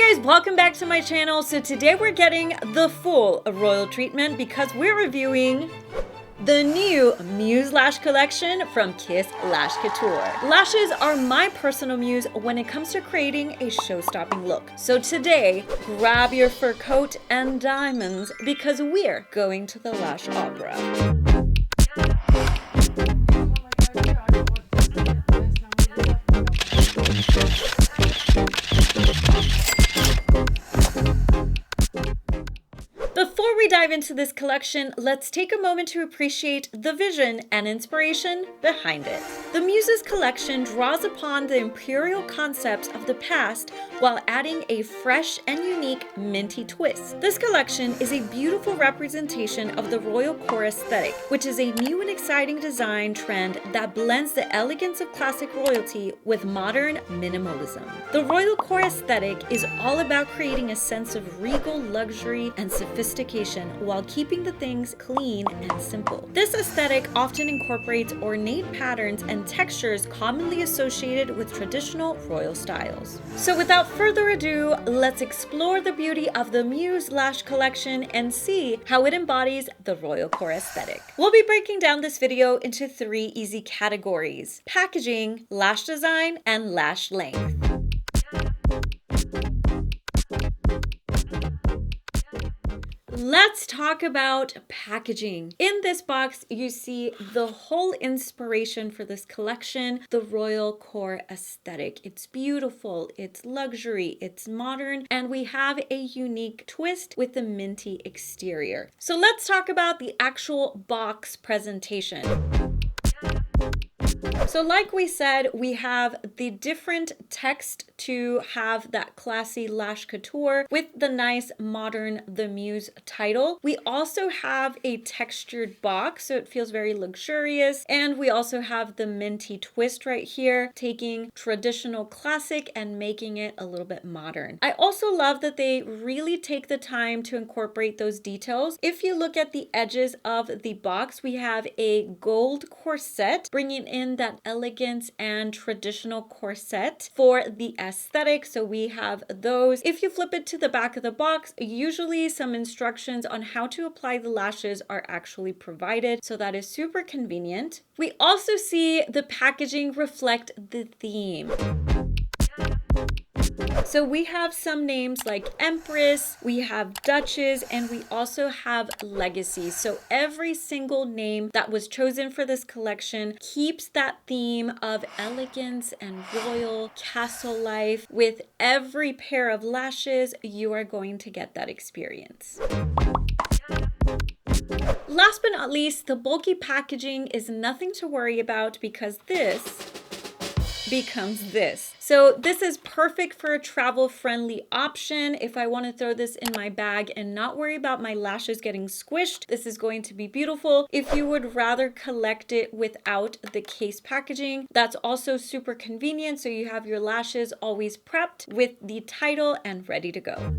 Hey guys, welcome back to my channel. So today we're getting the full royal treatment because we're reviewing the new Muse Lash Collection from Kiss Lash Couture. Lashes are my personal muse when it comes to creating a show-stopping look. So today, grab your fur coat and diamonds because we're going to the lash opera. Before we dive into this collection, let's take a moment to appreciate the vision and inspiration behind it. The Muses collection draws upon the imperial concepts of the past while adding a fresh and unique minty twist. This collection is a beautiful representation of the royal core aesthetic, which is a new and exciting design trend that blends the elegance of classic royalty with modern minimalism. The royal core aesthetic is all about creating a sense of regal luxury and sophistication while keeping the things clean and simple. This aesthetic often incorporates ornate patterns and textures commonly associated with traditional royal styles. So without further ado, let's explore the beauty of the Muse Lash Collection and see how it embodies the royal core aesthetic. We'll be breaking down this video into 3 easy categories: packaging, lash design, and lash length. Let's talk about packaging. In this box, you see the whole inspiration for this collection, the royal core aesthetic. It's beautiful, it's luxury, it's modern, and we have a unique twist with the minty exterior. So let's talk about the actual box presentation. So like we said, we have the different text to have that classy lash couture with the nice modern The Muse title. We also have a textured box, so it feels very luxurious. And we also have the minty twist right here, taking traditional classic and making it a little bit modern. I also love that they really take the time to incorporate those details. If you look at the edges of the box, we have a gold corset, bringing in that elegance and traditional corset for the aesthetic. So we have those. If you flip it to the back of the box, usually some instructions on how to apply the lashes are actually provided. So that is super convenient. We also see the packaging reflect the theme. So we have some names like Empress, we have Dutchess, and we also have Legacy. So every single name that was chosen for this collection keeps that theme of elegance and royal castle life. With every pair of lashes, you are going to get that experience. Last but not least, the bulky packaging is nothing to worry about because this becomes this. So this is perfect for a travel-friendly option. If I want to throw this in my bag and not worry about my lashes getting squished, this is going to be beautiful. If you would rather collect it without the case packaging, that's also super convenient. So you have your lashes always prepped with the title and ready to go.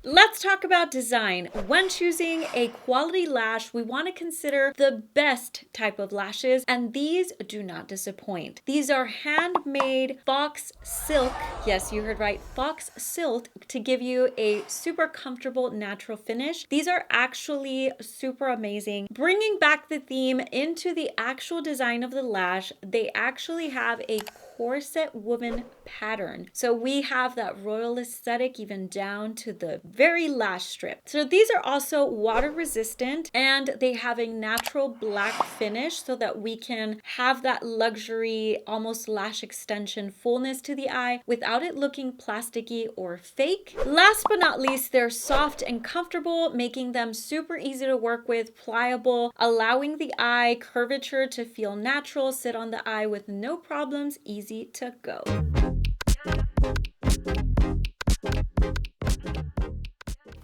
Let's talk about design. When choosing a quality lash, we want to consider the best type of lashes, and these do not disappoint. These are handmade fox silk. Yes, you heard right, fox silk, to give you a super comfortable natural finish. These are actually super amazing. Bringing back the theme into the actual design of the lash, they actually have a corset woven pattern. So we have that royal aesthetic even down to the very lash strip. So these are also water resistant and they have a natural black finish so that we can have that luxury, almost lash extension fullness to the eye without it looking plasticky or fake. Last but not least, they're soft and comfortable, making them super easy to work with, pliable, allowing the eye curvature to feel natural, sit on the eye with no problems, easy to go.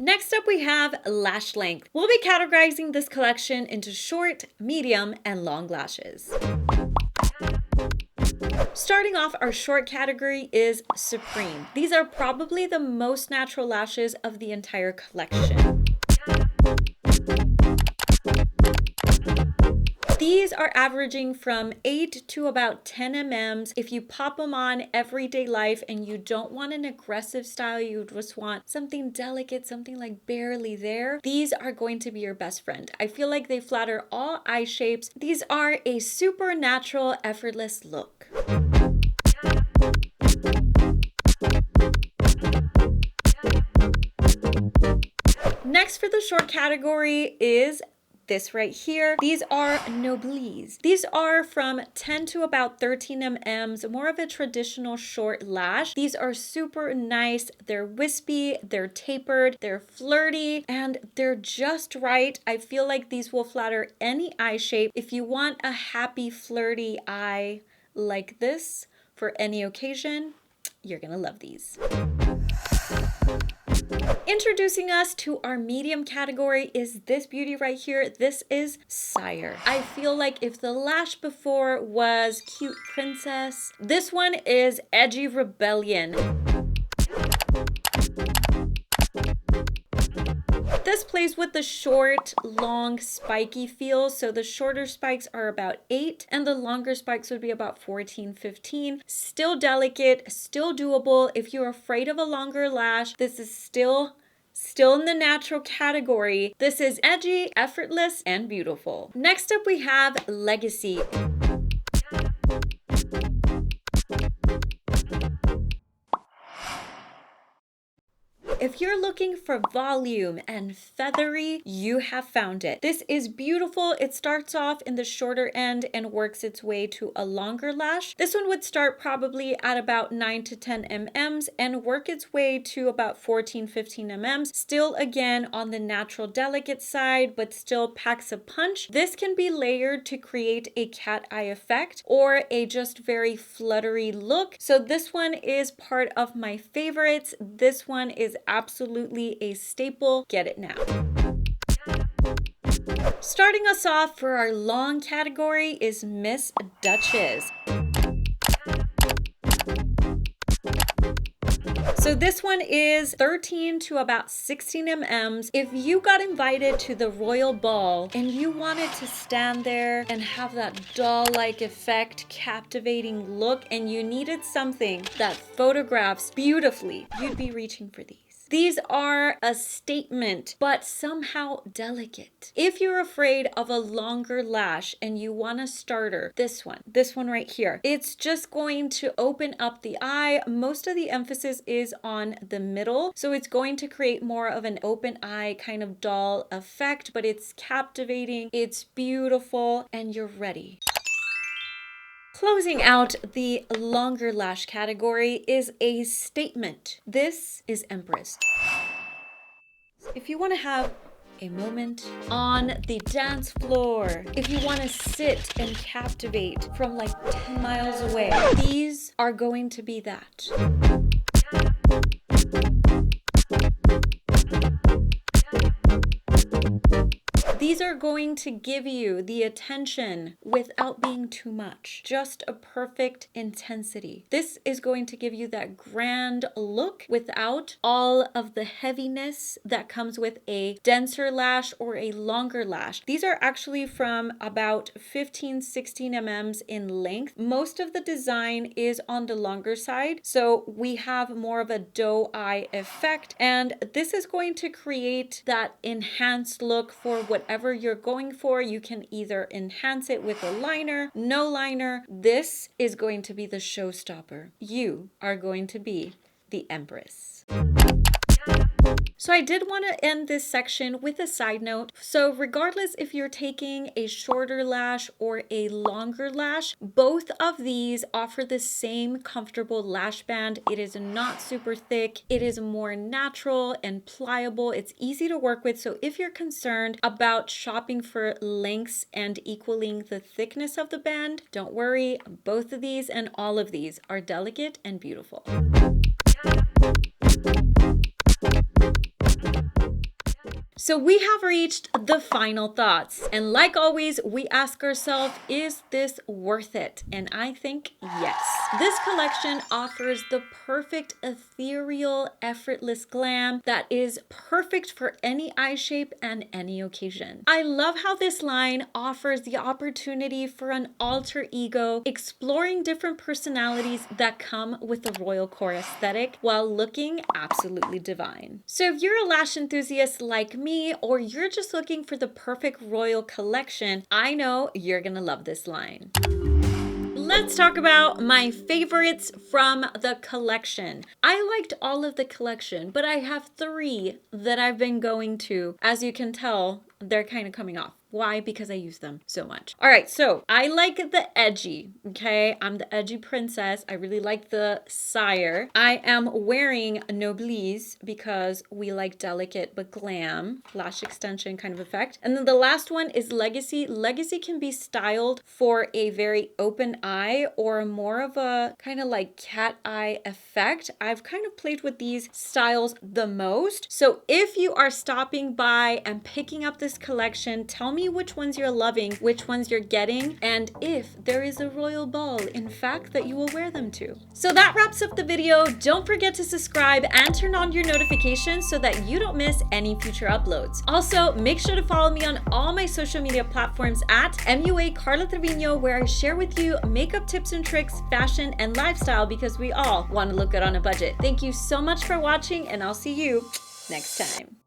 Next up, we have lash length. We'll be categorizing this collection into short, medium, and long lashes. Starting off, our short category is Supreme. These are probably the most natural lashes of the entire collection. These are averaging from 8 to about 10 mm's. If you pop them on everyday life and you don't want an aggressive style, you just want something delicate, something like barely there, these are going to be your best friend. I feel like they flatter all eye shapes. These are a super natural, effortless look. Next for the short category is this right here. These are Noblesse. These are from 10 to about 13 mm's, more of a traditional short lash. These are super nice. They're wispy, they're tapered, they're flirty, and they're just right. I feel like these will flatter any eye shape. If you want a happy, flirty eye like this for any occasion, you're gonna love these. Introducing us to our medium category is this beauty right here. This is Sire. I feel like if the lash before was cute princess, this one is edgy rebellion. This plays with the short, long, spiky feel. So the shorter spikes are about 8 and the longer spikes would be about 14, 15. Still delicate, still doable. If you're afraid of a longer lash, this is still in the natural category. This is edgy, effortless, and beautiful. Next up we have Legacy. If you're looking for volume and feathery, you have found it. This is beautiful. It starts off in the shorter end and works its way to a longer lash. This one would start probably at about 9 to 10 mm's and work its way to about 14, 15 mm's. Still again on the natural delicate side, but still packs a punch. This can be layered to create a cat eye effect or a just very fluttery look. So this one is part of my favorites. This one is absolutely a staple. Get it now. Starting us off for our long category is Miss Dutchess. So this one is 13 to about 16 mm's. If you got invited to the royal ball and you wanted to stand there and have that doll-like effect, captivating look, and you needed something that photographs beautifully, you'd be reaching for these. These are a statement, but somehow delicate. If you're afraid of a longer lash and you want a starter, this one right here, it's just going to open up the eye. Most of the emphasis is on the middle, so it's going to create more of an open eye kind of doll effect, but it's captivating, it's beautiful, and you're ready. Closing out the longer lash category is a statement. This is Empress. If you want to have a moment on the dance floor, if you want to sit and captivate from like 10 miles away, these are going to be that. These are going to give you the attention without being too much, just a perfect intensity. This is going to give you that grand look without all of the heaviness that comes with a denser lash or a longer lash. These are actually from about 15, 16 mm's in length. Most of the design is on the longer side, so we have more of a doe eye effect, and this is going to create that enhanced look for whatever you're going for. You can either enhance it with a liner, no liner. This is going to be the showstopper. You are going to be the Empress. So I did want to end this section with a side note. So regardless if you're taking a shorter lash or a longer lash, both of these offer the same comfortable lash band. It is not super thick. It is more natural and pliable. It's easy to work with. So if you're concerned about shopping for lengths and equaling the thickness of the band, don't worry. Both of these and all of these are delicate and beautiful. So we have reached the final thoughts. And like always, we ask ourselves, is this worth it? And I think yes. This collection offers the perfect ethereal, effortless glam that is perfect for any eye shape and any occasion. I love how this line offers the opportunity for an alter ego, exploring different personalities that come with the royal core aesthetic while looking absolutely divine. So if you're a lash enthusiast like me, or you're just looking for the perfect royal collection, I know you're gonna love this line. Let's talk about my favorites from the collection. I liked all of the collection, but I have 3 that I've been going to. As you can tell, they're kind of coming off. Why? Because I use them so much. All right, so I like the edgy, okay? I'm the edgy princess. I really like the Sire. I am wearing Noblesse because we like delicate but glam, lash extension kind of effect. And then the last one is Legacy. Legacy can be styled for a very open eye or more of a kind of like cat eye effect. I've kind of played with these styles the most. So if you are stopping by and picking up this collection, tell me which ones you're loving, which ones you're getting, and if there is a royal ball, in fact, that you will wear them to. So that wraps up the video. Don't forget to subscribe and turn on your notifications so that you don't miss any future uploads. Also, make sure to follow me on all my social media platforms at MUA Carla Trevino, where I share with you makeup tips and tricks, fashion, and lifestyle, because we all want to look good on a budget. Thank you so much for watching, and I'll see you next time.